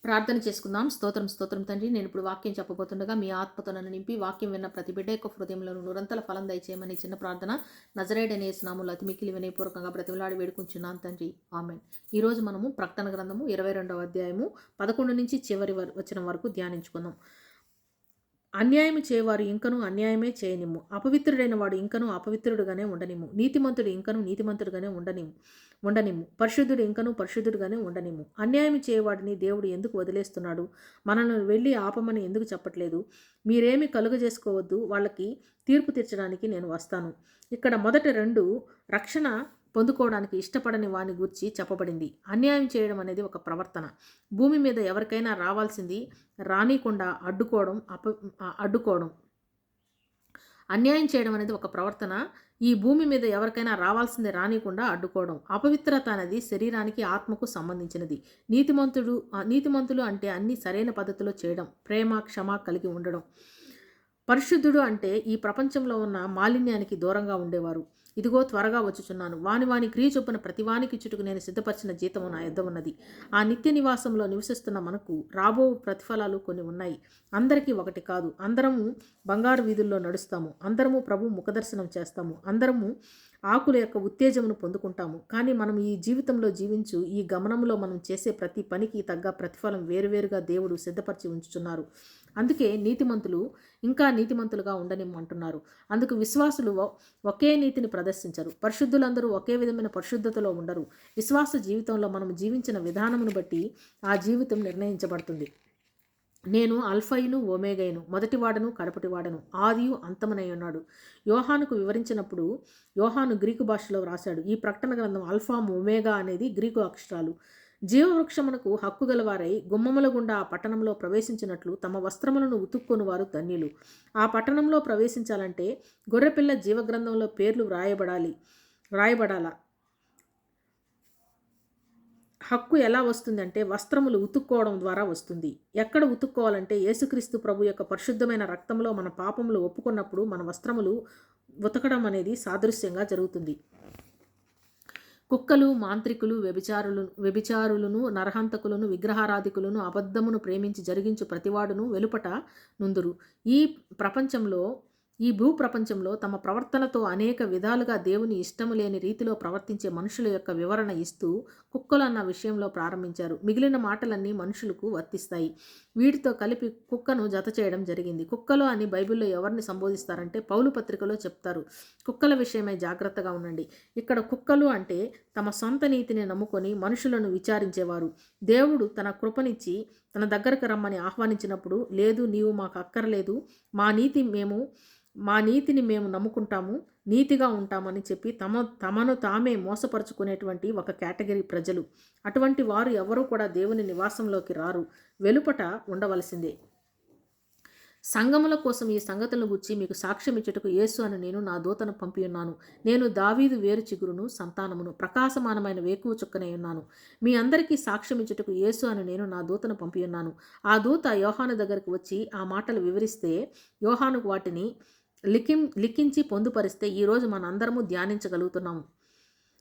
ప్రార్థన చేసుకుందాం. స్తోత్రం స్తోత్రం తండ్రి. నేను ఇప్పుడు వాక్యం చెప్పబోతుండగా మీ ఆత్మతో నన్ను నింపి వాక్యం విన్న ప్రతి బిడ్డ యొక్క హృదయంలో నూరంతల ఫలం దయచేయమని చిన్న ప్రార్థన నజరేయుడైన యేసు నామములో అతి మిక్కిలి వినయపూర్వకంగా బ్రతిమలాడి వేడుకుంటున్నాను తండ్రి. ఆమేన్. ఈరోజు మనము ప్రకటన గ్రంథము 22వ అధ్యాయము 11 నుంచి చివరి వచనం వరకు ధ్యానించుకుందాం. అన్యాయము చేయవారు ఇంకను అన్యాయమే చేయనిమ్ము, అపవిత్రుడైన వాడు ఇంకను అపవిత్రుడుగానే ఉండనిమ్ము, నీతిమంతుడు ఇంకను నీతిమంతుడుగానే ఉండనిమ్ము, పరిశుద్ధుడు ఇంకను పరిశుద్ధుడుగానే ఉండనిమ్ము. అన్యాయం చేయవాడిని దేవుడు ఎందుకు వదిలేస్తున్నాడు? మనల్ని వెళ్ళి ఆపమని ఎందుకు చెప్పట్లేదు? మీరేమి కలుగజేసుకోవద్దు, వాళ్ళకి తీర్పు తీర్చడానికి నేను వస్తాను. ఇక్కడ మొదటి రెండు రక్షణ పొందుకోవడానికి ఇష్టపడని వాని గూర్చి చెప్పబడింది. అన్యాయం చేయడం అనేది ఒక ప్రవర్తన. భూమి మీద ఎవరికైనా రావాల్సింది రానికుండా అడ్డుకోవడం. అన్యాయం చేయడం అనేది ఒక ప్రవర్తన. ఈ భూమి మీద ఎవరికైనా రావాల్సింది రానికుండా అడ్డుకోవడం. అపవిత్రత అనేది శరీరానికి ఆత్మకు సంబంధించినది. నీతిమంతులు అంటే అన్ని సరైన పద్ధతిలో చేయడం, ప్రేమ క్షమ కలిగి ఉండడం. పరిశుద్ధుడు అంటే ఈ ప్రపంచంలో ఉన్న మాలిన్యానికి దూరంగా ఉండేవారు. ఇదిగో త్వరగా వచ్చుచున్నాను, వాని క్రియ చొప్పున ప్రతివానికి చుట్టుకు నేను సిద్ధపరిచిన జీతము నా యొద్ద ఉన్నది. ఆ నిత్య నివాసంలో నివసిస్తున్న మనకు రాబో ప్రతిఫలాలు కొన్ని ఉన్నాయి. అందరికీ ఒకటి కాదు. అందరము బంగారు వీధుల్లో నడుస్తాము, అందరము ప్రభు ముఖదర్శనం చేస్తాము, అందరము ఆకుల యొక్క ఉత్తేజమును పొందుకుంటాము. కానీ మనం ఈ జీవితంలో జీవించు ఈ గమనంలో మనం చేసే ప్రతి పనికి తగ్గ ప్రతిఫలం వేరువేరుగా దేవుడు సిద్ధపరిచి ఉంచుతున్నారు. అందుకే నీతిమంతులు ఇంకా నీతిమంతులుగా ఉండనిమ్మంటున్నారు. అందుకు విశ్వాసులు ఒకే నీతిని ప్రదర్శించరు. పరిశుద్ధులందరూ ఒకే విధమైన పరిశుద్ధతలో ఉండరు. విశ్వాస జీవితంలో మనం జీవించిన విధానమును బట్టి ఆ జీవితం నిర్ణయించబడుతుంది. నేను అల్ఫయును ఒమేగైను, మొదటివాడను కడపటివాడను, ఆదియు అంతమునై ఉన్నాడు. యోహానుకు వివరించినప్పుడు యోహాను గ్రీకు భాషలో వ్రాశాడు. ఈ ప్రకటన గ్రంథం అల్ఫా ఒమేగా అనేది గ్రీకు అక్షరాలు. జీవవృక్షమునకు హక్కు గలవారై గుమ్మముల గుండా ఆ పట్టణంలో ప్రవేశించినట్లు తమ వస్త్రములను ఉతుక్కొని వారు ధన్యులు. ఆ పట్టణంలో ప్రవేశించాలంటే గొర్రెపిల్ల జీవగ్రంథంలో పేర్లు వ్రాయబడాలా. హక్కు ఎలా వస్తుందంటే వస్త్రములు ఉతుక్కోవడం ద్వారా వస్తుంది. ఎక్కడ ఉతుక్కోవాలంటే యేసుక్రీస్తు ప్రభు యొక్క పరిశుద్ధమైన రక్తంలో మన పాపములు ఒప్పుకున్నప్పుడు మన వస్త్రములు ఉతకడం అనేది సాదృశ్యంగా జరుగుతుంది. కుక్కలు, మాంత్రికులు, వ్యభిచారులను, నరహంతకులను, విగ్రహారాధికులను, అబద్ధమును ప్రేమించి జరిగించు ప్రతివాడును వెలుపట నుందురు. ఈ భూప్రపంచంలో తమ ప్రవర్తనతో అనేక విధాలుగా దేవుని ఇష్టము లేని రీతిలో ప్రవర్తించే మనుషుల యొక్క వివరణ ఇస్తూ కుక్కలు అన్న విషయంలో ప్రారంభించారు. మిగిలిన మాటలన్నీ మనుషులకు వర్తిస్తాయి. వీటితో కలిపి కుక్కను జత చేయడం జరిగింది. కుక్కలు అని బైబిల్లో ఎవరిని సంబోధిస్తారంటే పౌలు పత్రికలో చెప్తారు. కుక్కల విషయమై జాగ్రత్తగా ఉండండి. ఇక్కడ కుక్కలు అంటే తమ సొంత నీతిని నమ్ముకొని మనుషులను విచారించేవారు. దేవుడు తన కృపనిచ్చి తన దగ్గరకు రమ్మని ఆహ్వానించినప్పుడు, లేదు నీవు మాకు అక్కర్లేదు, మా నీతిని మేము నమ్ముకుంటాము, నీతిగా ఉంటామని చెప్పి తమను తామే మోసపరుచుకునేటువంటి ఒక కేటగిరీ ప్రజలు. అటువంటి వారు ఎవరూ కూడా దేవుని నివాసంలోకి రారు, వెలుపట ఉండవలసిందే. సంగముల కోసం ఈ సంగతులను గురించి మీకు సాక్ష్యం ఇచ్చుటకు యేసు అని నేను నా దూతను పంపి ఉన్నాను. నేను దావీదు వేరు చిగురును, సంతానమును, ప్రకాశమానమైన వేకువ చుక్కనై ఉన్నాను. మీ అందరికీ సాక్ష్యం ఇచ్చుటకు యేసు అని నేను నా దూతను పంపి ఉన్నాను. ఆ దూత యోహాను దగ్గరికి వచ్చి ఆ మాటలు వివరిస్తే యోహానుకు వాటిని లిఖించి పొందుపరిస్తే ఈరోజు మనందరము ధ్యానించగలుగుతున్నాము.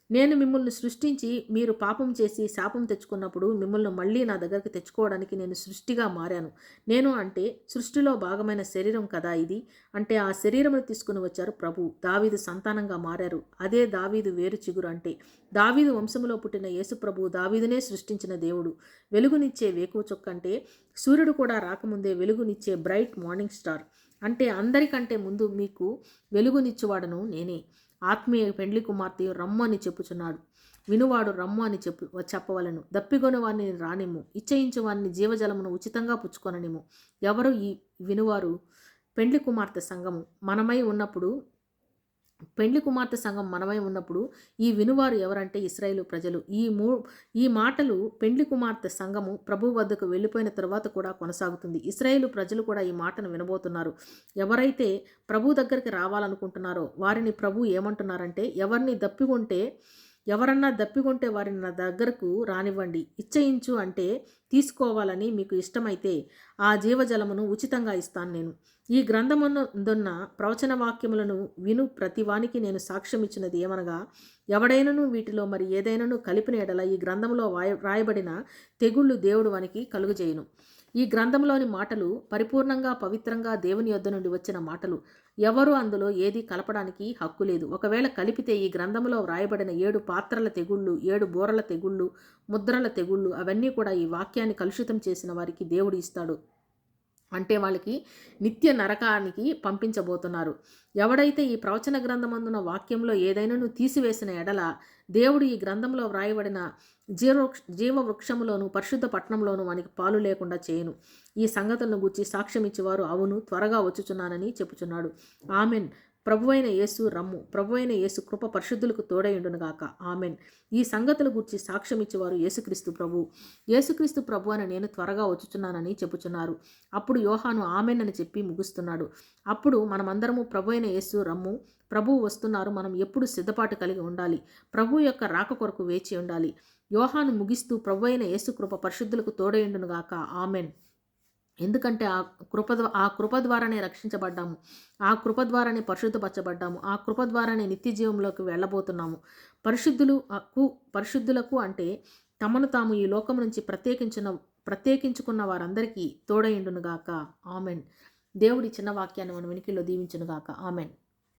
నేను మిమ్మల్ని సృష్టించి మీరు పాపం చేసి శాపం తెచ్చుకున్నప్పుడు మిమ్మల్ని మళ్ళీ నా దగ్గరికి తెచ్చుకోవడానికి నేను సృష్టిగా మారాను. నేను అంటే సృష్టిలో భాగమైన శరీరం కదా ఇది. అంటే ఆ శరీరమును తీసుకుని వచ్చారు ప్రభు. దావీదు సంతానంగా మారారు. అదే దావీదు వేరు చిగురు అంటే. దావీదు వంశములో పుట్టిన యేసు ప్రభు దావీదునే సృష్టించిన దేవుడు. వెలుగునిచ్చే వేకువ చుక్క అంటే సూర్యుడు కూడా రాకముందే వెలుగునిచ్చే బ్రైట్ మార్నింగ్ స్టార్. అంటే అందరికంటే ముందు మీకు వెలుగునిచ్చువాడను నేనే. ఆత్మీయ పెండ్లి కుమార్తె రమ్ము అని చెప్పుచున్నాడు. వినువాడు రమ్ము అని చెప్పవలను. దప్పిగొని వారిని రానిమ్ము, ఇచ్చయించు వారిని జీవజలమును ఉచితంగా పుచ్చుకొననిమ్ము. ఎవరు ఈ వినువారు? పెండ్లి కుమార్తె సంఘము మనమై ఉన్నప్పుడు ఈ వినువారు ఎవరంటే ఇశ్రాయేలు ప్రజలు. ఈ మాటలు పెండ్లి కుమార్తె సంఘము ప్రభు వద్దకు వెళ్ళిపోయిన తరువాత కూడా కొనసాగుతుంది. ఇశ్రాయేలు ప్రజలు కూడా ఈ మాటను వినబోతున్నారు. ఎవరైతే ప్రభు దగ్గరికి రావాలనుకుంటున్నారో వారిని ప్రభు ఏమంటున్నారంటే, ఎవరన్నా దప్పికొంటే వారిని నా దగ్గరకు రానివ్వండి. ఇచ్చయించు అంటే తీసుకోవాలని మీకు ఇష్టమైతే ఆ జీవజలమును ఉచితంగా ఇస్తాను నేను. ఈ గ్రంథమందున్న ప్రవచన వాక్యములను విను ప్రతివానికి నేను సాక్ష్యం ఇచ్చినది ఏమనగా, ఎవడైనను వీటిలో మరి ఏదైనాను కలిపిన ఎడల ఈ గ్రంథంలో రాయబడిన తెగుళ్ళు దేవుడు వానికి కలుగజేయును. ఈ గ్రంథంలోని మాటలు పరిపూర్ణంగా పవిత్రంగా దేవుని యొద్ద నుండి వచ్చిన మాటలు. ఎవరు అందులో ఏది కలపడానికి హక్కు లేదు. ఒకవేళ కలిపితే ఈ గ్రంథంలో వ్రాయబడిన 7 పాత్రల తెగుళ్ళు, 7 బూరల తెగుళ్ళు, ముద్రల తెగుళ్ళు అవన్నీ కూడా ఈ వాక్యాన్ని కలుషితం చేసిన వారికి దేవుడు ఇస్తాడు. అంటే వాళ్ళకి నిత్య నరకానికి పంపించబోతున్నారు. ఎవడైతే ఈ ప్రవచన గ్రంథమందున వాక్యంలో ఏదైనాను తీసివేసిన ఎడల దేవుడు ఈ గ్రంథంలో వ్రాయబడిన జీవవృక్షములోను పరిశుద్ధ పట్టణంలోను వానికి పాలు లేకుండా చేయను. ఈ సంగతులను గూర్చి సాక్ష్యం ఇచ్చేవారు అవును త్వరగా వచ్చుచున్నానని చెప్పుచున్నాడు. ఆమెన్. ప్రభువైన యేసు రమ్ము. ప్రభువైన యేసు కృప పరిశుద్ధులకు తోడైండునుగాక. ఆమెన్. ఈ సంగతుల గురించి సాక్ష్యం ఇచ్చేవారు యేసుక్రీస్తు ప్రభు. యేసుక్రీస్తు ప్రభు అని నేను త్వరగా వచ్చుచున్నానని చెప్పుచున్నారు. అప్పుడు యోహాను ఆమెన్ అని చెప్పి ముగుస్తున్నాడు. అప్పుడు మనమందరము ప్రభువైన యేసు రమ్ము, ప్రభువు వస్తున్నారు, మనం ఎప్పుడు సిద్ధపాటు కలిగి ఉండాలి, ప్రభు యొక్క రాక కొరకు వేచి ఉండాలి. యోహాను ముగిస్తూ ప్రభువైన యేసు కృప పరిశుద్ధులకు తోడైండునుగాక. ఆమెన్. ఎందుకంటే ఆ కృప ద్వారానే రక్షించబడ్డాము, ఆ కృప ద్వారానే పరిశుద్ధపరచబడ్డాము, ఆ కృప ద్వారానే నిత్య జీవంలోకి వెళ్ళబోతున్నాము. పరిశుద్ధులకు అంటే తమను తాము ఈ లోకం నుంచి ప్రత్యేకించుకున్న వారందరికీ తోడైండునుగాక. ఆమెన్. దేవుడి చిన్న వాక్యాన్ని మన వెనుకల్లో దీవించునుగాక. ఆమెన్.